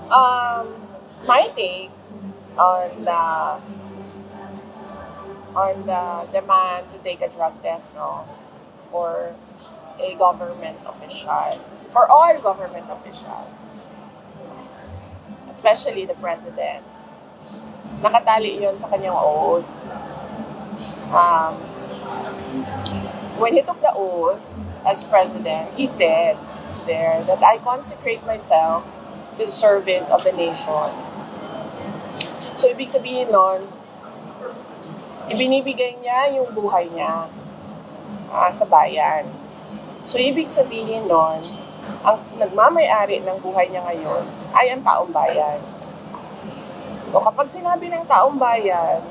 Um, my take on the demand to take a drug test, no, for a government official, for all government officials, especially the president. Nakatali yon sa kanyang oath. Um, when he took the oath as president, he said there that I consecrate myself to the service of the nation. So, ibig sabihin nun, ibinibigay niya yung buhay niya sa bayan. So, ibig sabihin nun, ang nagmamayari ng buhay niya ngayon ay ang taong bayan. So, kapag sinabi ng taong bayan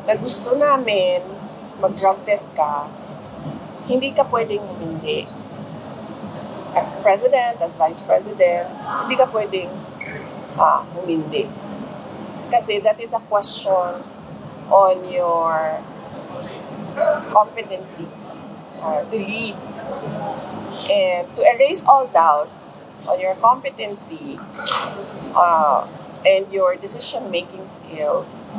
na gusto namin mag-drug test ka, hindi ka pwedeng hindi. As president, as vice president, hindi ka pwedeng humindi. Kasi that is a question on your competency to lead. And to erase all doubts on your competency and your decision-making skills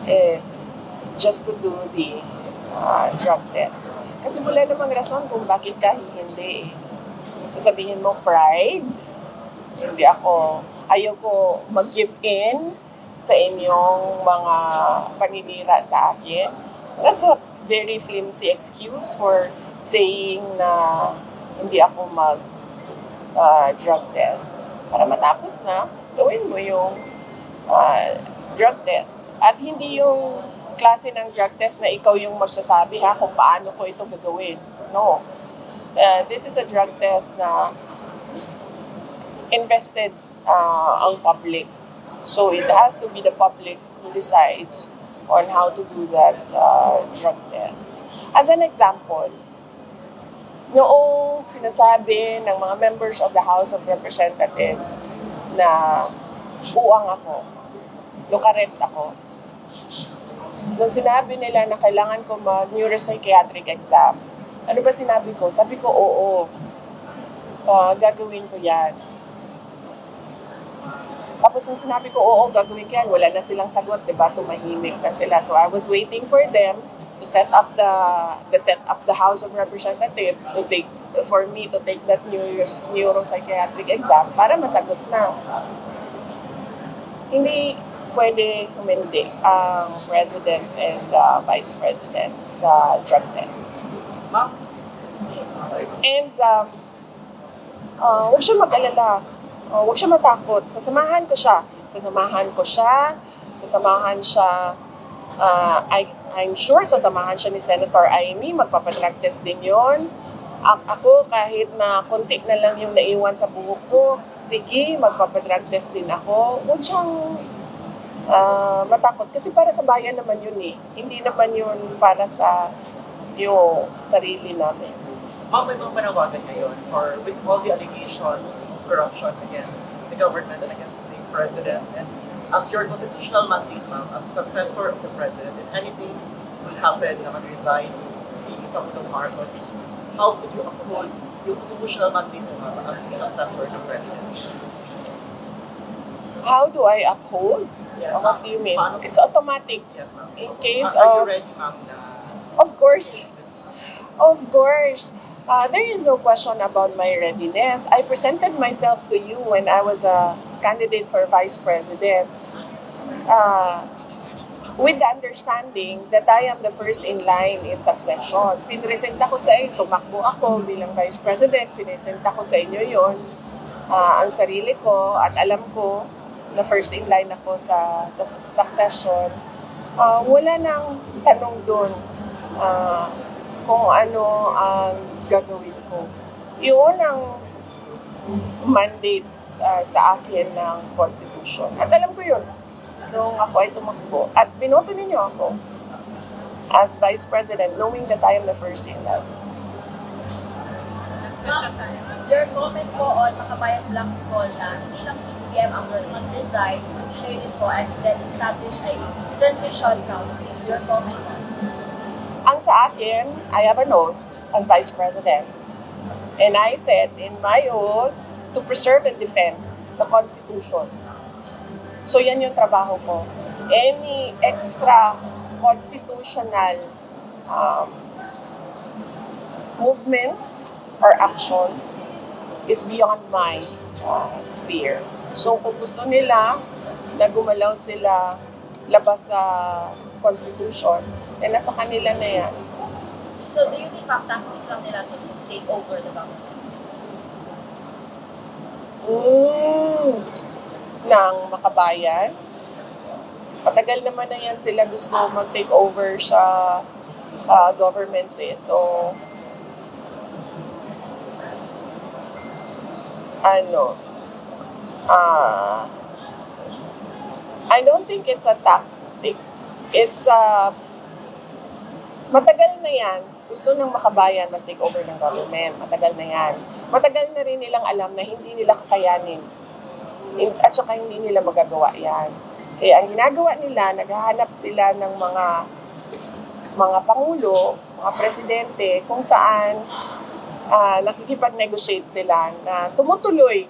is just to do the drug test. Kasi wala namang rason kung bakit ka hindi. Sasabihin mo, pride, hindi ako, ayoko mag-give in sa inyong mga paninira sa akin. That's a very flimsy excuse for saying na hindi ako mag-drug test. Para matapos na, gawin mo yung drug test. At hindi yung klase ng drug test na ikaw yung magsasabi kung paano ko ito gagawin. No. This is a drug test na invested ang public. So it has to be the public who decides on how to do that drug test. As an example, noong sinasabi ng mga members of the House of Representatives na buwang ako, lukaret ako, nung sinabi nila na kailangan ko mag-neuropsychiatric exam, ano ba sinabi ko? Sabi ko, oo, gagawin ko yan. Tapos nung sinabi ko, oo, gagawin ko yan, wala na silang sagot, diba? Tumahimik na sila. So I was waiting for them to set up the House of Representatives for me to take that neuropsychiatric exam para masagot na. Hindi pwede humindi ang President and Vice President sa drug test. And huwag siya mag-alala. Huwag siya matakot. Sasamahan ko siya. I'm sure sasamahan siya ni Senator Amy. Magpapadrag test din yun. Ako, kahit na konti na lang yung naiwan sa buhok ko, sige, magpapadrag test din ako. Huwag siyang matakot. Kasi para sa bayan naman yun eh. Hindi naman yun para sa yung sarili namin. Ma'am, may mga panawagan ngayon or with all the allegations of corruption against the government and against the president, and as your constitutional mandate, ma'am, as successor of the president, if anything will happen na mag-resign si Pangulong Marcos, how could you uphold yung constitutional mandate mo, ma'am, as the successor ng president? How do I uphold? Yes, What do you mean? Paano? It's automatic. Yes, ma'am. In case Are you of... ready, ma'am, na... Of course. There is no question about my readiness. I presented myself to you when I was a candidate for vice president with the understanding that I am the first in line in succession. Pinresenta ko sa inyo, tumakbo ako bilang vice president, pinresenta ko sa inyo yon ang sarili ko at alam ko na first in line ako sa succession. Wala nang tanong doon kung ano ang gagawin ko. Yun ang mandate sa akin ng Constitution. At alam ko yun nung ako ay tumakbo. At binoto ninyo ako as Vice President knowing that I am the first in line. Your comment po on Makabayan Black's call na hindi lang si BBM ang mag-resign, hindi kayo din po and then establish a transition council. Your comment on Ang sa akin, I have an oath as Vice President. And I said in my oath to preserve and defend the Constitution. So yan yung trabaho ko. Any extra constitutional movements or actions is beyond my sphere. So kung gusto nila na gumalaw sila labas sa Constitution, eh nasa kanila na yan. So do you think tactic lang nila to take over the government? Ng makabayan. Matagal naman na yan sila gusto mag-take over sa government eh. So, I don't think it's a tactic. It's matagal na yan. Gusto ng makabayan mag-take over ng government. Matagal na yan. Matagal na rin nilang alam na hindi nila kakayanin. At saka hindi nila magagawa yan. Kaya ang ginagawa nila, naghahanap sila ng mga pangulo, mga presidente, kung saan nakikipag-negotiate sila na tumutuloy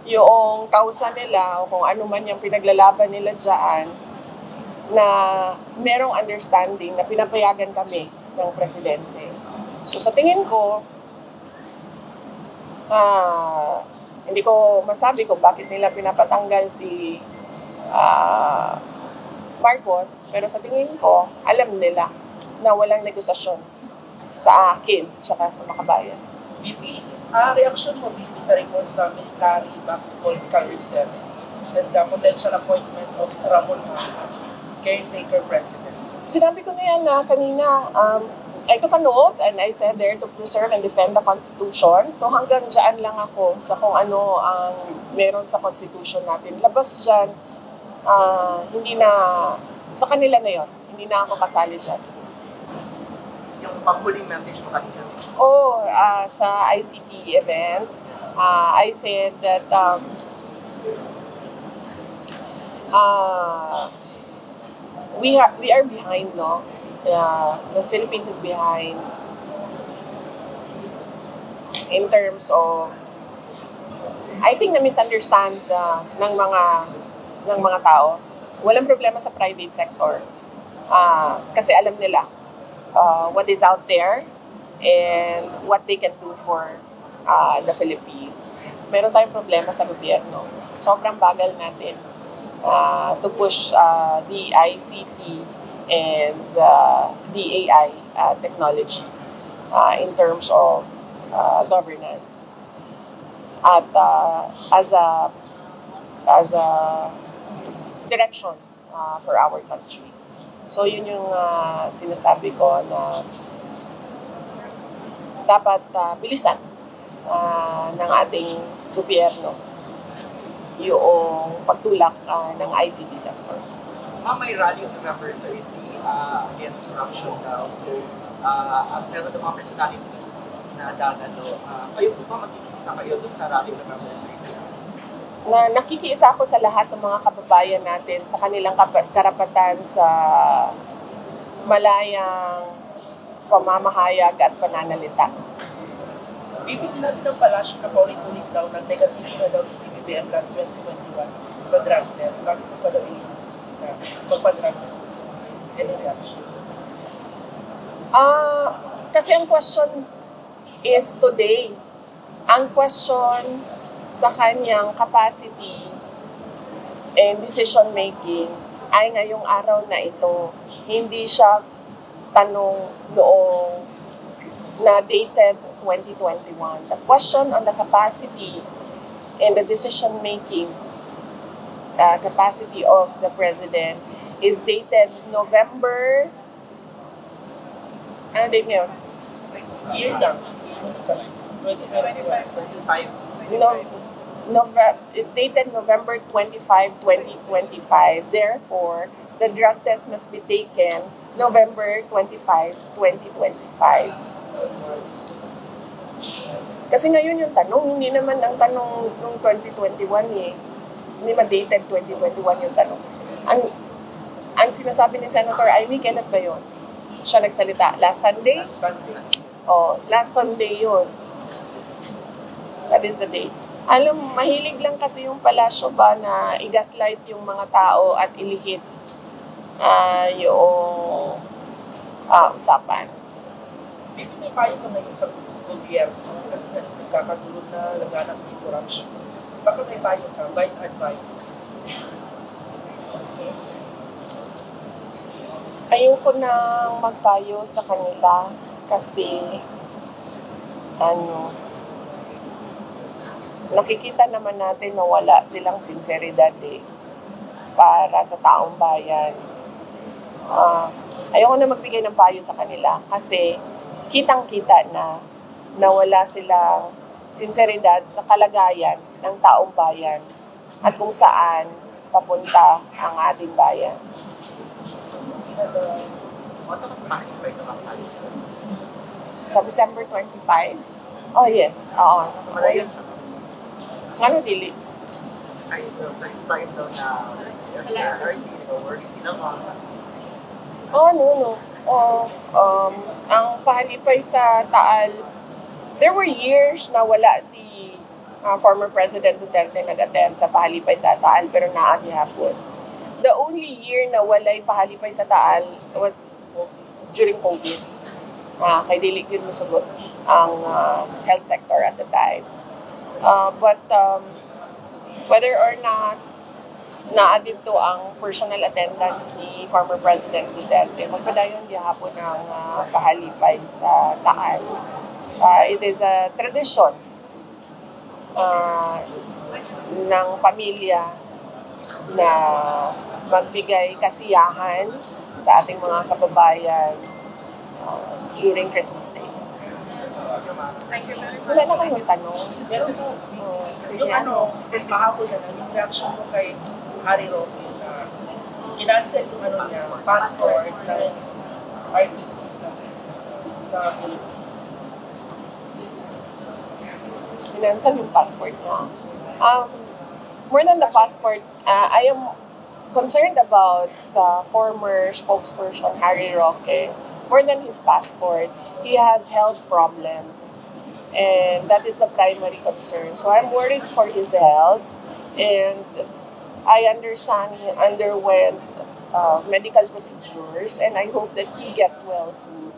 yung kausa nila o kung ano man yung pinaglalaban nila dyan, na merong understanding na pinapayagan kami ng presidente. So sa tingin ko, hindi ko masabi kung bakit nila pinapatanggal si Marcos, pero sa tingin ko, alam nila na walang negosasyon sa akin tsaka sa makabayan. VP, reaction mo, VP, sa report sa military-backed political reset and the potential appointment of Ramon as caretaker president? Sinabi ko na yan na kanina, I took a note and I said there to preserve and defend the Constitution. So hanggang dyan lang ako sa kung ano ang meron sa Constitution natin. Labas dyan, hindi na, sa kanila na yon, hindi na ako kasali dyan. Yung panghuling message mo kanina. Sa ICT event, I said that we are behind, no? The Philippines is behind in terms of, I think na misunderstand ng mga tao. Walang problema sa private sector. Kasi alam nila what is out there and what they can do for the Philippines. Meron tayong problema sa gobyerno. Sobrang bagal natin to push the ICT and the AI technology in terms of governance. At as a direction for our country. So yun yung sinasabi ko na dapat bilisan ng ating gobyerno yung pagtulak ng ICT sector. May rally on November 30 against corruption daw. So, meron ng mga personalities na dadalo. Kayo po ba magkikisa kayo dun sa rally on November 30? Nakikiisa ako sa lahat ng mga kababayan natin sa kanilang karapatan sa malayang pamamahayag at pananalita. VP, sinabi ng Palasyo na paulit-ulit daw na negative na daw si PBBM last 2021 sa drug test. Bakit pa daw i-insist na magpa-drug test? Any reaction? Kasi ang question is today. Ang question sa kanyang capacity and decision making ay ngayong araw na ito. Hindi siya tanong noong na dated 2021. The question on the capacity and the decision making capacity of the president is dated November. Ano date ngayon? Year lang. 25. It's dated November 25, 2025. Therefore, the drug test must be taken November 25, 2025. Kasi ngayon yung tanong, hindi naman ang tanong nung 2021 eh. Hindi ma-dated 2021 yung tanong. Ang sinasabi ni Senator Amy, kailan ba yun? Siya nagsalita. Last Sunday? Last Sunday yun. That is the date. Alam, mahilig lang kasi yung palasyo ba na i-gaslight yung mga tao at ilihis yung usapan. Maybe may payo ka ngayon sa gobyerno kasi nagkakagulo na laganap ng corruption. Baka may payo ka, vice advice. Ayoko nang magpayo sa kanila kasi nakikita naman natin na wala silang sinseridad para sa taong bayan. Ayoko na magbigay ng payo sa kanila kasi kitang-kita na wala silang sinseridad sa kalagayan ng taong bayan at kung saan papunta ang ating bayan. Ano mas mahal sa mga coalition? Sa December 25? Oh yes, oo. So, malayo siya. Ano dili? Ay, so, first time daw na RD, or sinama. Oh, no. Ang pahalipay sa Taal, there were years na wala si former President Duterte nag-attend sa pahalipay sa Taal pero naagihapon. The only year na walay pahalipay sa Taal was during COVID. Kay dili yun musugot ang health sector at the time. But whether or not naadin to ang personal attendance ni former President Duterte, magpadayon gihapon ang pahalipay sa Taal. It is a tradition ng pamilya na magbigay kasiyahan sa ating mga kababayan during Christmas Day. Wala na kayong tanong. Meron po, Sige, yung mahapon na yung reaction mo kay Harry Roque na kinancel yung niya, passport ng RTC sa Philippines. Finansal yung passport niya. More than the passport, I am concerned about the former spokesperson, Harry Roque. More than his passport, he has health problems. And that is the primary concern. So I'm worried for his health. And I understand he underwent medical procedures. And I hope that he get well soon.